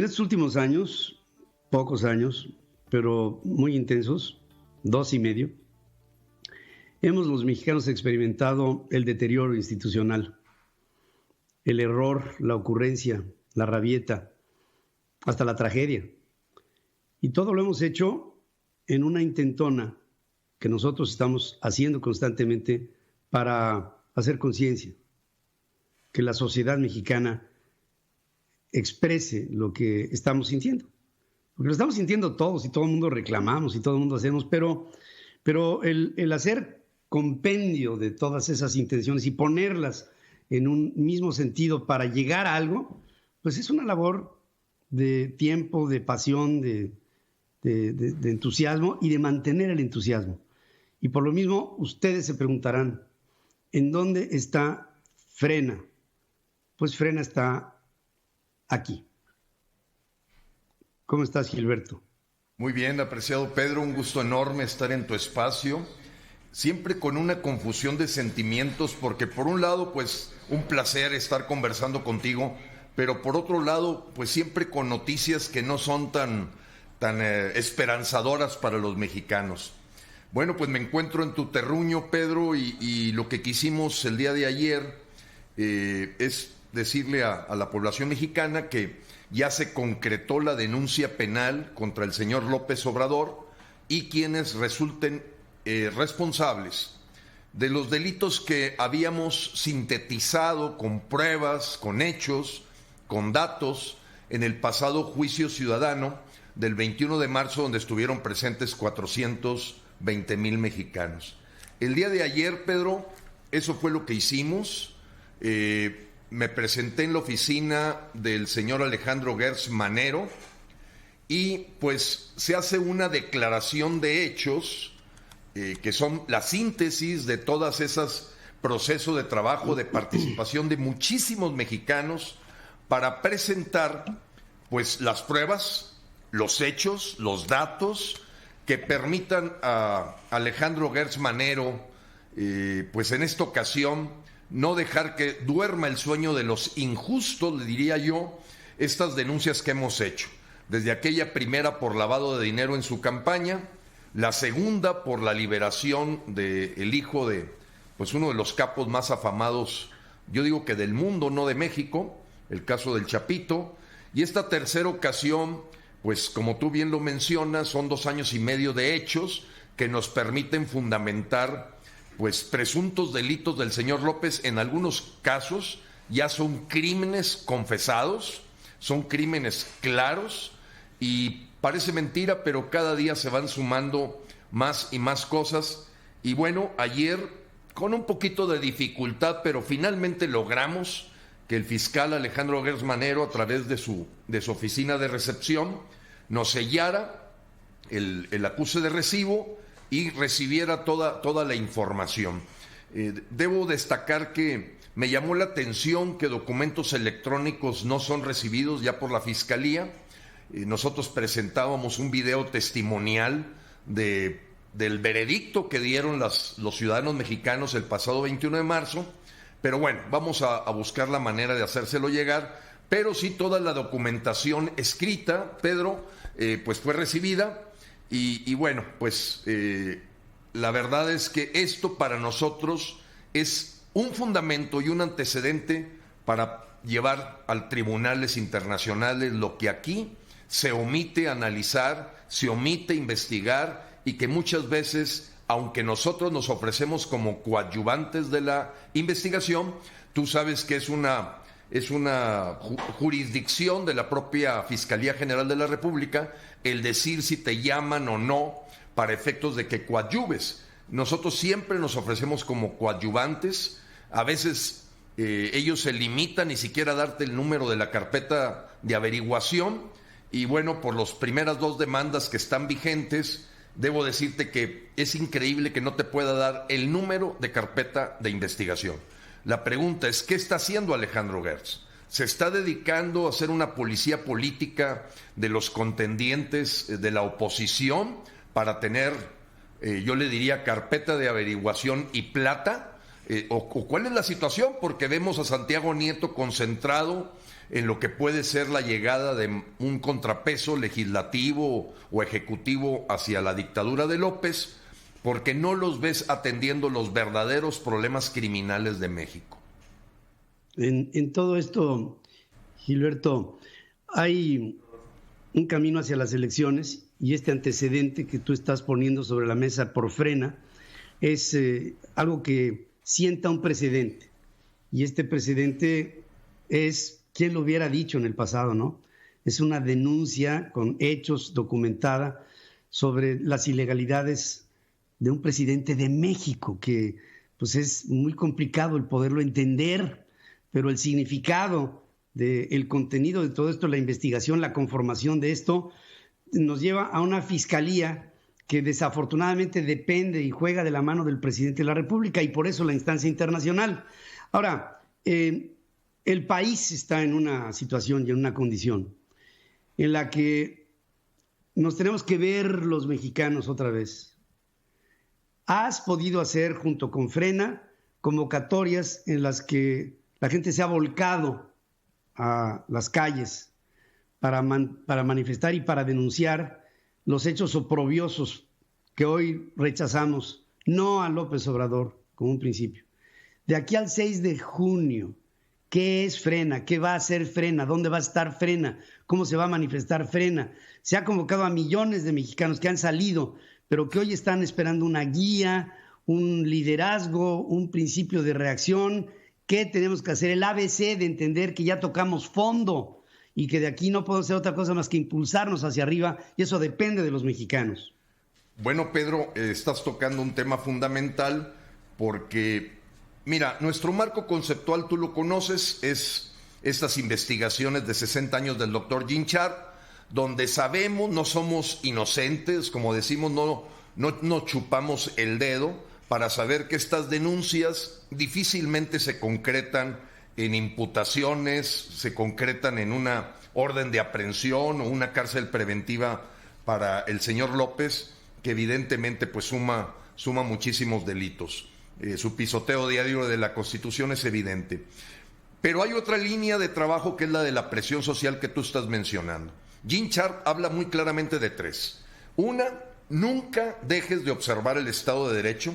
En estos últimos años, pocos años, pero muy intensos, 2 y medio, hemos los mexicanos experimentado el deterioro institucional, el error, la ocurrencia, la rabieta, hasta la tragedia. Y todo lo hemos hecho en una intentona que nosotros estamos haciendo constantemente para hacer conciencia, que la sociedad mexicana exprese lo que estamos sintiendo. Porque lo estamos sintiendo todos y todo el mundo reclamamos y todo el mundo hacemos, pero el hacer compendio de todas esas intenciones y ponerlas en un mismo sentido para llegar a algo, pues es una labor de tiempo, de pasión, de entusiasmo y de mantener el entusiasmo. Y por lo mismo, ustedes se preguntarán, ¿en dónde está Frena? Pues Frena está aquí. ¿Cómo estás, Gilberto? Muy bien, apreciado Pedro, un gusto enorme estar en tu espacio, siempre con una confusión de sentimientos, porque por un lado, pues, un placer estar conversando contigo, pero por otro lado, pues siempre con noticias que no son tan esperanzadoras para los mexicanos. Bueno, pues me encuentro en tu terruño, Pedro, y lo que quisimos el día de ayer es decirle a la población mexicana que ya se concretó la denuncia penal contra el señor López Obrador y quienes resulten responsables de los delitos que habíamos sintetizado con pruebas, con hechos, con datos en el pasado juicio ciudadano del 21 de marzo, donde estuvieron presentes 420,000 mexicanos. El día de ayer, Pedro, eso fue lo que hicimos. Me presenté en la oficina del señor Alejandro Gertz Manero y pues se hace una declaración de hechos que son la síntesis de todas esas procesos de trabajo, de participación de muchísimos mexicanos para presentar pues las pruebas, los hechos, los datos que permitan a Alejandro Gertz Manero pues en esta ocasión no dejar que duerma el sueño de los injustos, le diría yo, estas denuncias que hemos hecho. Desde aquella primera por lavado de dinero en su campaña, la segunda por la liberación del hijo de pues uno de los capos más afamados, yo digo que del mundo, no de México, el caso del Chapito, y esta tercera ocasión, pues como tú bien lo mencionas, son 2 años y medio de hechos que nos permiten fundamentar pues presuntos delitos del señor López. En algunos casos ya son crímenes confesados, son crímenes claros y parece mentira, pero cada día se van sumando más y más cosas. Y bueno, ayer con un poquito de dificultad, pero finalmente logramos que el fiscal Alejandro Gertz Manero, a través de su oficina de recepción, nos sellara el acuse de recibo y recibiera toda la información. Debo destacar que me llamó la atención que documentos electrónicos no son recibidos ya por la Fiscalía. Nosotros presentábamos un video testimonial del veredicto que dieron los ciudadanos mexicanos el pasado 21 de marzo, pero bueno, vamos a buscar la manera de hacérselo llegar, pero sí toda la documentación escrita, Pedro, pues fue recibida. Y bueno, pues la verdad es que esto para nosotros es un fundamento y un antecedente para llevar a tribunales internacionales lo que aquí se omite analizar, se omite investigar y que muchas veces, aunque nosotros nos ofrecemos como coadyuvantes de la investigación, tú sabes que es una jurisdicción de la propia Fiscalía General de la República el decir si te llaman o no para efectos de que coadyuves. Nosotros siempre nos ofrecemos como coadyuvantes. A veces ellos se limitan ni siquiera a darte el número de la carpeta de averiguación y bueno, por las primeras 2 demandas que están vigentes, debo decirte que es increíble que no te pueda dar el número de carpeta de investigación. La pregunta es, ¿qué está haciendo Alejandro Gertz? ¿Se está dedicando a ser una policía política de los contendientes de la oposición para tener, yo le diría, carpeta de averiguación y plata? ¿O cuál es la situación? Porque vemos a Santiago Nieto concentrado en lo que puede ser la llegada de un contrapeso legislativo o ejecutivo hacia la dictadura de López, porque no los ves atendiendo los verdaderos problemas criminales de México. En todo esto, Gilberto, hay un camino hacia las elecciones y este antecedente que tú estás poniendo sobre la mesa por Frena es algo que sienta un precedente. Y este precedente es, ¿quién lo hubiera dicho en el pasado, no? Es una denuncia con hechos documentada sobre las ilegalidades de un presidente de México, que pues es muy complicado el poderlo entender, pero el significado del contenido de todo esto, la investigación, la conformación de esto, nos lleva a una fiscalía que desafortunadamente depende y juega de la mano del presidente de la República, y por eso la instancia internacional. Ahora, el país está en una situación y en una condición en la que nos tenemos que ver los mexicanos otra vez. Has podido hacer, junto con Frena, convocatorias en las que la gente se ha volcado a las calles para manifestar y para denunciar los hechos oprobiosos que hoy rechazamos, no a López Obrador como un principio. De aquí al 6 de junio, ¿qué es Frena? ¿Qué va a hacer Frena? ¿Dónde va a estar Frena? ¿Cómo se va a manifestar Frena? Se ha convocado a millones de mexicanos que han salido, pero que hoy están esperando una guía, un liderazgo, un principio de reacción. ¿Qué tenemos que hacer? El ABC de entender que ya tocamos fondo y que de aquí no podemos hacer otra cosa más que impulsarnos hacia arriba, y eso depende de los mexicanos. Bueno, Pedro, estás tocando un tema fundamental porque, mira, nuestro marco conceptual, tú lo conoces, es estas investigaciones de 60 años del doctor Ginchard, donde sabemos, no somos inocentes, como decimos, no chupamos el dedo para saber que estas denuncias difícilmente se concretan en imputaciones, se concretan en una orden de aprehensión o una cárcel preventiva para el señor López, que evidentemente pues suma muchísimos delitos. Su pisoteo diario de la Constitución es evidente. Pero hay otra línea de trabajo que es la de la presión social que tú estás mencionando. Ginchard habla muy claramente de tres. Una, nunca dejes de observar el Estado de Derecho,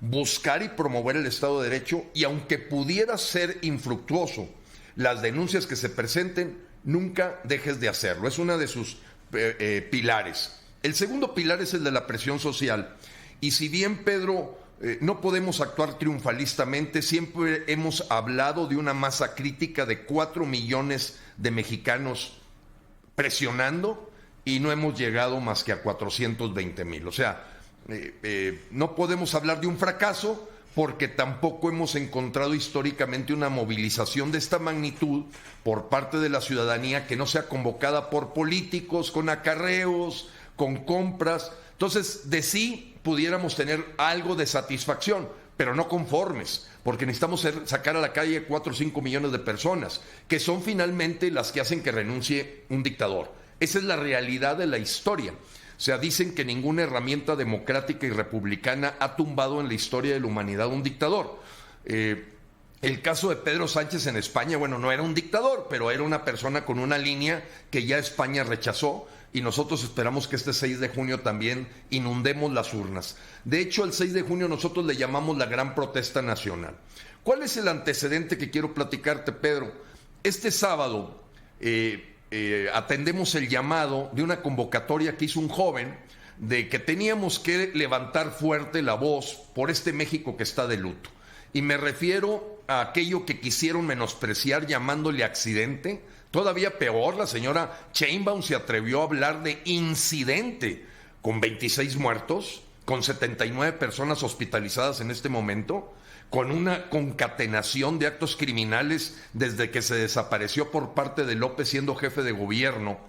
buscar y promover el Estado de Derecho, y aunque pudiera ser infructuoso las denuncias que se presenten, nunca dejes de hacerlo. Es una de sus pilares. El segundo pilar es el de la presión social. Y si bien, Pedro, no podemos actuar triunfalistamente, siempre hemos hablado de una masa crítica de 4 millones de mexicanos presionando, y no hemos llegado más que a 420,000. O sea, no podemos hablar de un fracaso porque tampoco hemos encontrado históricamente una movilización de esta magnitud por parte de la ciudadanía que no sea convocada por políticos, con acarreos, con compras. Entonces, de sí pudiéramos tener algo de satisfacción, pero no conformes, porque necesitamos sacar a la calle 4 o 5 millones de personas, que son finalmente las que hacen que renuncie un dictador. Esa es la realidad de la historia. O sea, dicen que ninguna herramienta democrática y republicana ha tumbado en la historia de la humanidad un dictador. El caso de Pedro Sánchez en España, bueno, no era un dictador, pero era una persona con una línea que ya España rechazó, y nosotros esperamos que este 6 de junio también inundemos las urnas. De hecho, el 6 de junio nosotros le llamamos la gran protesta nacional. ¿Cuál es el antecedente que quiero platicarte, Pedro? Este sábado atendemos el llamado de una convocatoria que hizo un joven de que teníamos que levantar fuerte la voz por este México que está de luto. Y me refiero a aquello que quisieron menospreciar llamándole accidente. Todavía peor, la señora Sheinbaum se atrevió a hablar de incidente, con 26 muertos, con 79 personas hospitalizadas en este momento, con una concatenación de actos criminales desde que se desapareció por parte de López siendo jefe de gobierno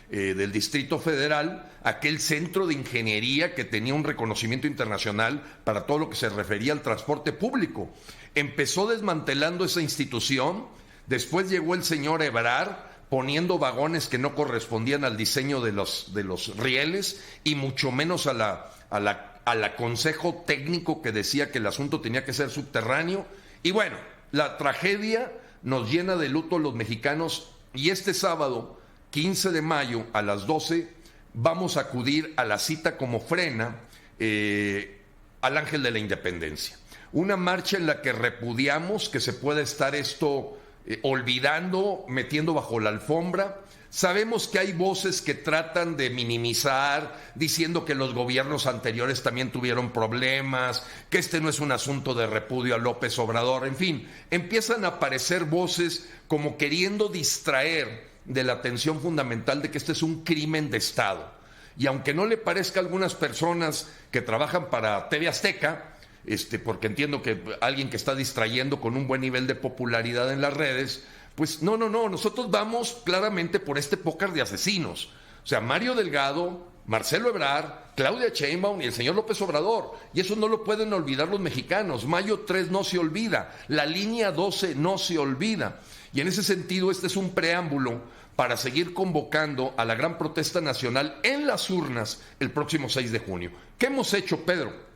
del Distrito Federal, aquel centro de ingeniería que tenía un reconocimiento internacional para todo lo que se refería al transporte público. Empezó desmantelando esa institución. Después llegó el señor Ebrard poniendo vagones que no correspondían al diseño de los rieles, y mucho menos al consejo técnico que decía que el asunto tenía que ser subterráneo. Y bueno, la tragedia nos llena de luto a los mexicanos Y este sábado, 15 de mayo, a las 12, vamos a acudir a la cita como Frena al Ángel de la Independencia. Una marcha en la que repudiamos que se pueda estar esto olvidando, metiendo bajo la alfombra. Sabemos que hay voces que tratan de minimizar, diciendo que los gobiernos anteriores también tuvieron problemas, que este no es un asunto de repudio a López Obrador, en fin, empiezan a aparecer voces como queriendo distraer de la atención fundamental de que este es un crimen de Estado. Y aunque no le parezca a algunas personas que trabajan para TV Azteca, porque entiendo que alguien que está distrayendo con un buen nivel de popularidad en las redes, pues no, nosotros vamos claramente por este póker de asesinos. O sea, Mario Delgado, Marcelo Ebrard, Claudia Sheinbaum y el señor López Obrador. Y eso no lo pueden olvidar los mexicanos. Mayo 3 no se olvida, la línea 12 no se olvida. Y en ese sentido, este es un preámbulo para seguir convocando a la gran protesta nacional en las urnas el próximo 6 de junio. ¿Qué hemos hecho, Pedro?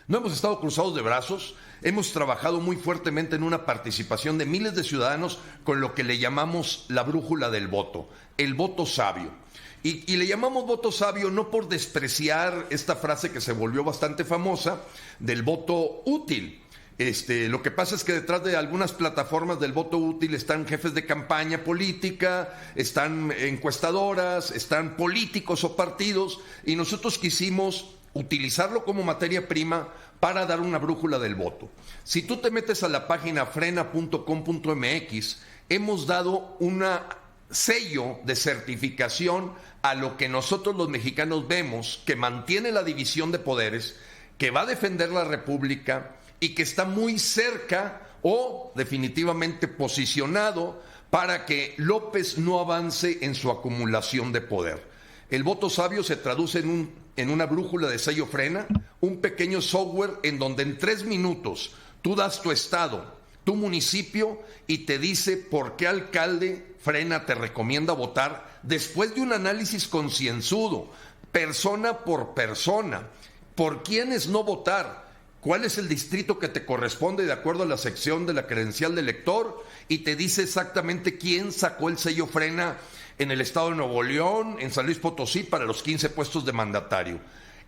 No hemos estado cruzados de brazos, hemos trabajado muy fuertemente en una participación de miles de ciudadanos con lo que le llamamos la brújula del voto, el voto sabio. Y le llamamos voto sabio no por despreciar esta frase que se volvió bastante famosa del voto útil. Lo que pasa es que detrás de algunas plataformas del voto útil están jefes de campaña política, están encuestadoras, están políticos o partidos, y nosotros quisimos utilizarlo como materia prima para dar una brújula del voto. Si tú te metes a la página frena.com.mx, hemos dado un sello de certificación a lo que nosotros los mexicanos vemos, que mantiene la división de poderes, que va a defender la República y que está muy cerca o definitivamente posicionado para que López no avance en su acumulación de poder. El voto sabio se traduce en una brújula de sello Frena, un pequeño software en donde en 3 minutos tú das tu estado, tu municipio, y te dice por qué alcalde Frena te recomienda votar después de un análisis concienzudo, persona por persona, por quiénes no votar, cuál es el distrito que te corresponde de acuerdo a la sección de la credencial de elector, y te dice exactamente quién sacó el sello Frena en el estado de Nuevo León, en San Luis Potosí, para los 15 puestos de mandatario.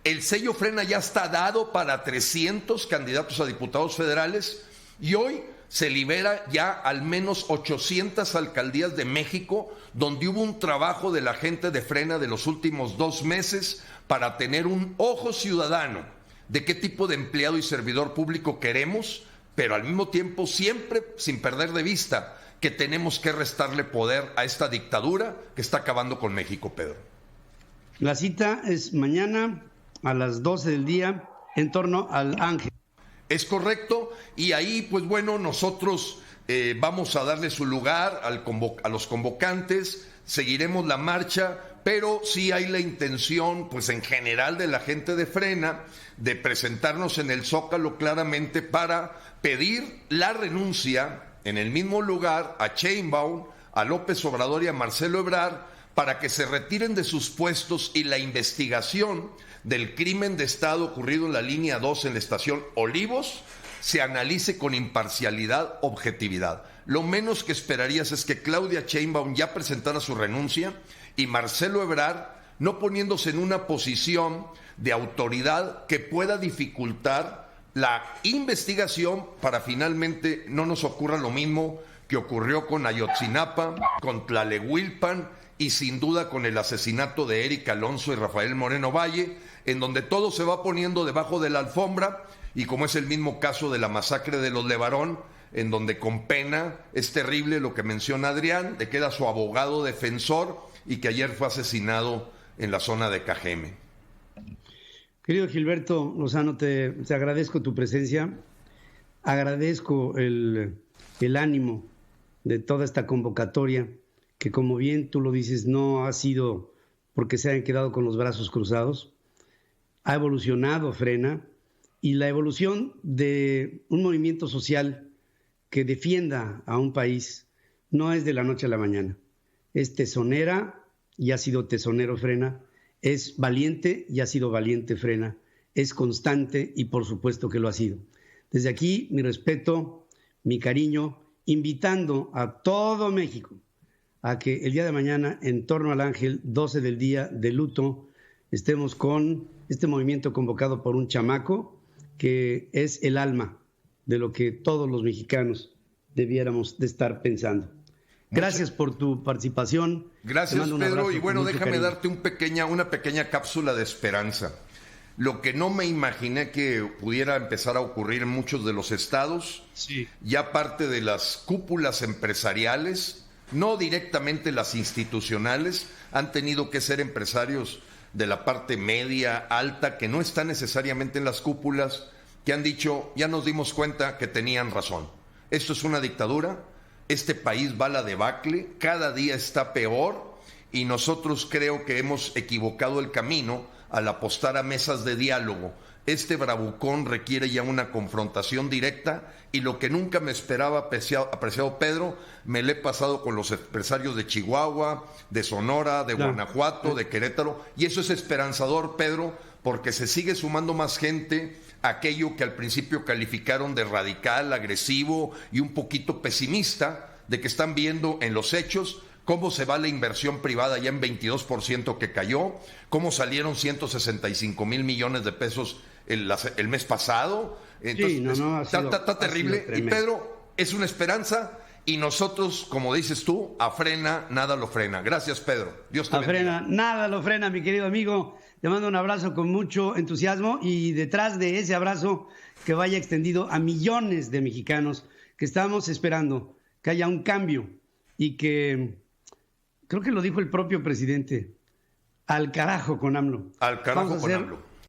El sello Frena ya está dado para 300 candidatos a diputados federales y hoy se libera ya al menos 800 alcaldías de México, donde hubo un trabajo de la gente de Frena de los últimos 2 meses para tener un ojo ciudadano de qué tipo de empleado y servidor público queremos, pero al mismo tiempo siempre sin perder de vista que tenemos que restarle poder a esta dictadura que está acabando con México, Pedro. La cita es mañana a las 12 del día en torno al Ángel. Es correcto, y ahí, pues bueno, nosotros vamos a darle su lugar a los convocantes, seguiremos la marcha, pero sí hay la intención, pues en general de la gente de Frena, de presentarnos en el Zócalo claramente para pedir la renuncia en el mismo lugar a Sheinbaum, a López Obrador y a Marcelo Ebrard, para que se retiren de sus puestos y la investigación del crimen de Estado ocurrido en la línea 2 en la estación Olivos se analice con imparcialidad, objetividad. Lo menos que esperarías es que Claudia Sheinbaum ya presentara su renuncia y Marcelo Ebrard no poniéndose en una posición de autoridad que pueda dificultar la investigación para finalmente no nos ocurra lo mismo que ocurrió con Ayotzinapa, con Tlaleuilpan y sin duda con el asesinato de Erika Alonso y Rafael Moreno Valle, en donde todo se va poniendo debajo de la alfombra, y como es el mismo caso de la masacre de los Levarón, en donde con pena es terrible lo que menciona Adrián, de que era su abogado defensor y que ayer fue asesinado en la zona de Cajeme. Querido Gilberto Lozano, te agradezco tu presencia, agradezco el ánimo de toda esta convocatoria, que como bien tú lo dices, no ha sido porque se hayan quedado con los brazos cruzados, ha evolucionado Frena, y la evolución de un movimiento social que defienda a un país no es de la noche a la mañana, es tesonera y ha sido tesonero Frena, es valiente y ha sido valiente Frena, es constante y por supuesto que lo ha sido. Desde aquí mi respeto, mi cariño, invitando a todo México a que el día de mañana, en torno al Ángel, 12 del día de luto, estemos con este movimiento convocado por un chamaco que es el alma de lo que todos los mexicanos debiéramos de estar pensando. Gracias por tu participación. Gracias, Pedro. Y bueno, déjame darte una pequeña cápsula de esperanza. Lo que no me imaginé que pudiera empezar a ocurrir en muchos de los estados, sí, ya parte de las cúpulas empresariales, no directamente las institucionales, han tenido que ser empresarios de la parte media, alta, que no están necesariamente en las cúpulas, que han dicho, ya nos dimos cuenta que tenían razón. Esto es una dictadura, este país va a la debacle, cada día está peor y nosotros creo que hemos equivocado el camino al apostar a mesas de diálogo. Este bravucón requiere ya una confrontación directa y lo que nunca me esperaba, apreciado Pedro, me lo he pasado con los empresarios de Chihuahua, de Sonora, de Guanajuato, de Querétaro, y eso es esperanzador, Pedro, porque se sigue sumando más gente a aquello que al principio calificaron de radical, agresivo y un poquito pesimista, de que están viendo en los hechos cómo se va la inversión privada ya en 22% que cayó, cómo salieron 165 mil millones de pesos el mes pasado. Entonces, sí, está terrible. Y Pedro, es una esperanza y nosotros, como dices tú, a frena, nada lo frena. Gracias, Pedro. Dios te bendiga. A frena, nada lo frena, mi querido amigo. Te mando un abrazo con mucho entusiasmo y detrás de ese abrazo que vaya extendido a millones de mexicanos que estamos esperando que haya un cambio y que, creo que lo dijo el propio presidente, al carajo con AMLO. Al carajo con AMLO.